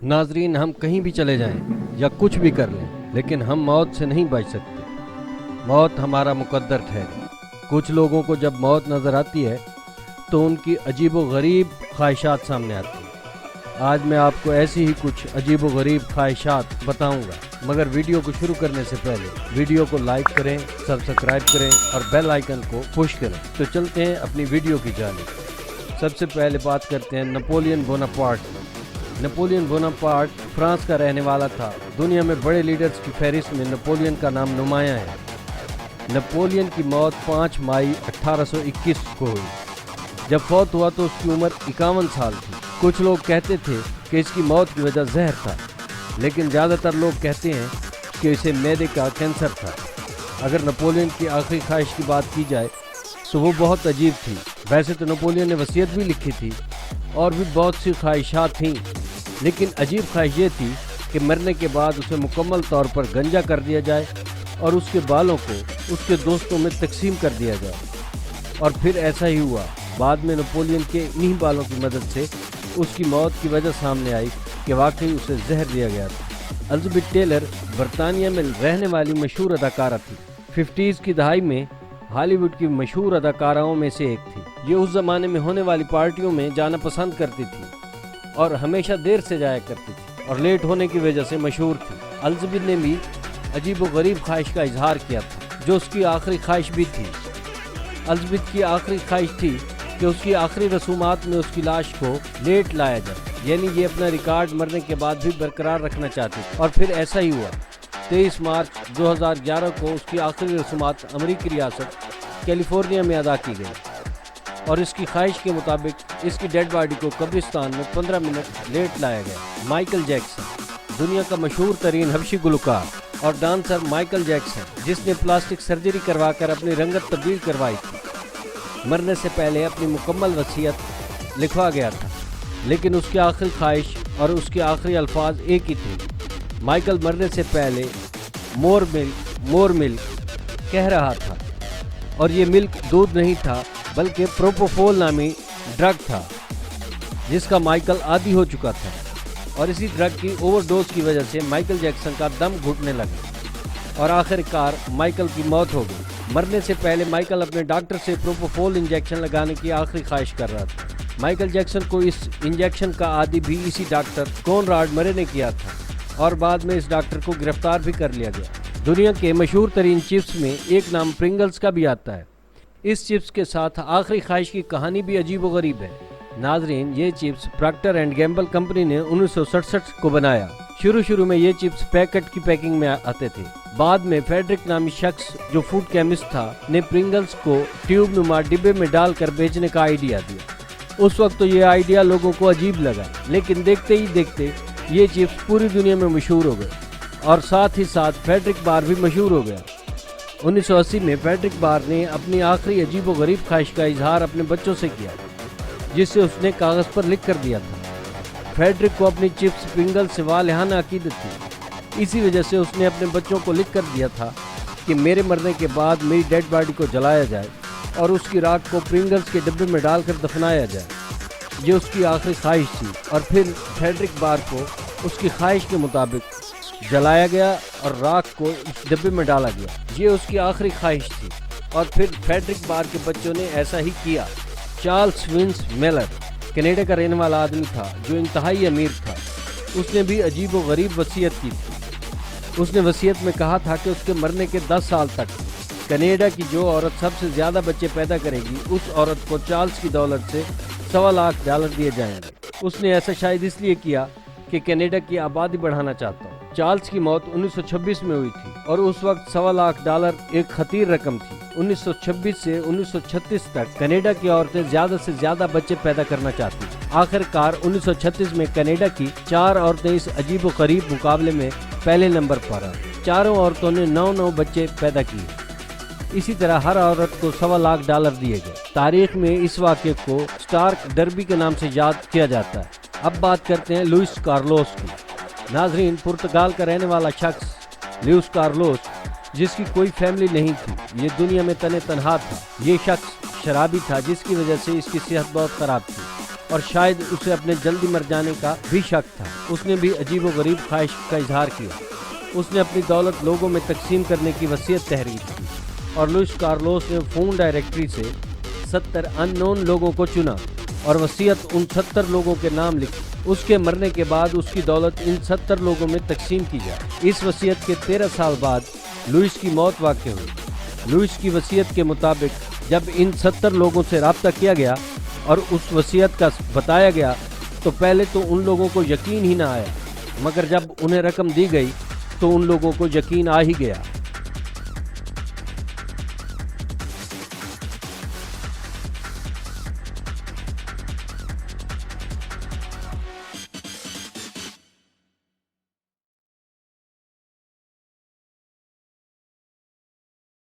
ناظرین، ہم کہیں بھی چلے جائیں یا کچھ بھی کر لیں لیکن ہم موت سے نہیں بچ سکتے۔ موت ہمارا مقدر ٹھہری۔ کچھ لوگوں کو جب موت نظر آتی ہے تو ان کی عجیب و غریب خواہشات سامنے آتی ہیں۔ آج میں آپ کو ایسی ہی کچھ عجیب و غریب خواہشات بتاؤں گا، مگر ویڈیو کو شروع کرنے سے پہلے ویڈیو کو لائک کریں، سبسکرائب کریں اور بیل آئیکن کو پش کریں۔ تو چلتے ہیں اپنی ویڈیو کی جانب۔ سب سے پہلے بات کرتے ہیں Napoleon Bonaparte. Napoleon Bonaparte France کا رہنے والا تھا۔ دنیا میں بڑے لیڈرز کی فہرست میں نپولین کا نام نمایاں ہے۔ نپولین کی موت 5 مئی 1821 کو ہوئی۔ جب فوت ہوا تو اس کی عمر 51 سال تھی۔ کچھ لوگ کہتے تھے کہ اس کی موت کی وجہ زہر تھا، لیکن زیادہ تر لوگ کہتے ہیں کہ اسے معدے کا کینسر تھا۔ اگر نپولین کی آخری خواہش کی بات کی جائے تو وہ بہت عجیب تھی۔ ویسے تو نپولین نے وصیت بھی لکھی تھی اور بھی بہت سی خواہشات تھیں، لیکن عجیب خواہش یہ تھی کہ مرنے کے بعد اسے مکمل طور پر گنجا کر دیا جائے اور اس کے بالوں کو اس کے دوستوں میں تقسیم کر دیا جائے۔ اور پھر ایسا ہی ہوا۔ بعد میں نپولین کے انہی بالوں کی مدد سے اس کی موت کی وجہ سامنے آئی کہ واقعی اسے زہر دیا گیا تھا۔ الزبتھ ٹیلر برطانیہ میں رہنے والی مشہور اداکارہ تھی۔ 50s کی دہائی میں ہالی ووڈ کی مشہور اداکاراؤں میں سے ایک تھی۔ یہ اس زمانے میں ہونے والی پارٹیوں میں جانا پسند کرتی تھی اور ہمیشہ دیر سے جایا کرتی تھی اور لیٹ ہونے کی وجہ سے مشہور تھی۔ الزبتھ نے بھی عجیب و غریب خواہش کا اظہار کیا تھا، جو اس کی آخری خواہش بھی تھی۔ الزبتھ کی آخری خواہش تھی کہ اس کی آخری رسومات میں اس کی لاش کو لیٹ لایا جائے، یعنی یہ اپنا ریکارڈ مرنے کے بعد بھی برقرار رکھنا چاہتی تھی۔ اور پھر ایسا ہی ہوا۔ 23 مارچ 2011 کو اس کی آخری رسومات امریکی ریاست کیلیفورنیا میں ادا کی گئی اور اس کی خواہش کے مطابق اس کی ڈیڈ باڈی کو قبرستان میں 15 منٹ لیٹ لایا گیا۔ مائیکل جیکسن، دنیا کا مشہور ترین حبشی گلوکار اور ڈانسر مائیکل جیکسن، جس نے پلاسٹک سرجری کروا کر اپنی رنگت تبدیل کروائی تھی، مرنے سے پہلے اپنی مکمل وصیت لکھوا گیا تھا، لیکن اس کی آخری خواہش اور اس کے آخری الفاظ ایک ہی تھے۔ مائیکل مرنے سے پہلے مور ملک کہہ رہا تھا، اور یہ ملک دودھ نہیں تھا بلکہ پروپوفول نامی ڈرگ تھا جس کا مائیکل عادی ہو چکا تھا، اور اسی ڈرگ کی اوور ڈوز کی وجہ سے مائیکل جیکسن کا دم گھٹنے لگا اور آخر کار مائیکل کی موت ہو گئی۔ مرنے سے پہلے مائیکل اپنے ڈاکٹر سے پروپوفول انجیکشن لگانے کی آخری خواہش کر رہا تھا۔ مائیکل جیکسن کو اس انجیکشن کا عادی بھی اسی ڈاکٹر کونراڈ مرے نے کیا تھا اور بعد میں اس ڈاکٹر کو گرفتار بھی کر لیا گیا۔ دنیا کے مشہور ترین چپس میں ایک نام پرنگلز کا بھی آتا ہے۔ اس چپس کے ساتھ آخری خواہش کی کہانی بھی عجیب و غریب ہے۔ ناظرین، یہ chips Procter and gamble company نے 1967 کو بنایا۔ شروع میں یہ چپس پیکٹ کی پیکنگ میں آتے تھے۔ بعد میں فیڈرک نامی شخص جو فوڈ کیمسٹ تھا نے پرنگلز کو ٹیوب نما ڈبے میں ڈال کر بیچنے کا آئیڈیا دیا۔ اس وقت تو یہ آئیڈیا لوگوں کو عجیب لگا، لیکن دیکھتے ہی دیکھتے یہ چپس پوری دنیا میں مشہور ہو گئے اور ساتھ ہی ساتھ فیڈرک بار بھی مشہور ہو گیا۔ 1980 میں فیڈرک بار نے اپنی آخری عجیب و غریب خواہش کا اظہار اپنے بچوں سے کیا، جس سے اس نے کاغذ پر لکھ کر دیا تھا۔ فیڈرک کو اپنی چپس پرنگل سے والہانہ عقیدت تھی، اسی وجہ سے اس نے اپنے بچوں کو لکھ کر دیا تھا کہ میرے مرنے کے بعد میری ڈیڈ باڈی کو جلایا جائے اور اس کی راکھ کو پرنگلز کے ڈبے میں ڈال کر دفنایا جائے۔ یہ اس کی آخری خواہش تھی اور پھر فیڈرک بار کو اس کی خواہش کے مطابق جلایا گیا اور راکھ کو اس ڈبے میں ڈالا گیا۔ یہ اس کی آخری خواہش تھی اور پھر فیڈرک بار کے بچوں نے ایسا ہی کیا۔ چارلس ونس میلر کینیڈا کا رہنے والا آدمی تھا جو انتہائی امیر تھا۔ اس نے بھی عجیب و غریب وصیت کی تھی۔ اس نے وصیت میں کہا تھا کہ اس کے مرنے کے 10 سال تک کینیڈا کی جو عورت سب سے زیادہ بچے پیدا کرے گی، اس عورت کو چارلس کی دولت سے $1.25 دیے جائیں گے۔ اس نے ایسا شاید اس لیے کیا کہ کینیڈا کی آبادی بڑھانا چاہتا ہوں۔ چارلس کی موت 1926 میں ہوئی تھی اور اس وقت $1.25 ایک خطیر رقم تھی۔ 1926 سے 1936 تک کینیڈا کی عورتیں زیادہ سے زیادہ بچے پیدا کرنا چاہتی تھیں۔ آخر کار 1936 میں کینیڈا کی 4 عورتیں اس عجیب و غریب مقابلے میں پہلے نمبر پر آئیں۔ چاروں عورتوں نے 9 بچے پیدا کیے۔ اسی طرح ہر عورت کو $1.25 دیے گئے۔ تاریخ میں اس واقعے کو سٹارک ڈربی کے نام سے یاد کیا جاتا ہے۔ اب بات کرتے ہیں لوئس کارلوس کی۔ ناظرین، پرتگال کا رہنے والا شخص لوئس کارلوس، جس کی کوئی فیملی نہیں تھی، یہ دنیا میں تنہا تھا۔ یہ شخص شرابی تھا، جس کی وجہ سے اس کی صحت بہت خراب تھی۔ اور شاید اسے اپنے جلدی مر جانے کا بھی شک تھا۔ اس نے بھی عجیب و غریب خواہش کا اظہار کیا۔ اس نے اپنی دولت لوگوں میں تقسیم کرنے کی وصیت تحریر کی اور لوئس کارلوس نے فون ڈائریکٹری سے 70 ان نون لوگوں کو چنا اور وصیت ان 70 لوگوں کے نام لکھی۔ اس کے مرنے کے بعد اس کی دولت ان 70 لوگوں میں تقسیم کی جائے۔ اس وصیت کے 13 سال بعد لوئس کی موت واقع ہوئی۔ لوئس کی وصیت کے مطابق جب ان 70 لوگوں سے رابطہ کیا گیا اور اس وصیت کا بتایا گیا تو پہلے تو ان لوگوں کو یقین ہی نہ آیا، مگر جب انہیں رقم دی گئی تو ان لوگوں کو یقین آ ہی گیا۔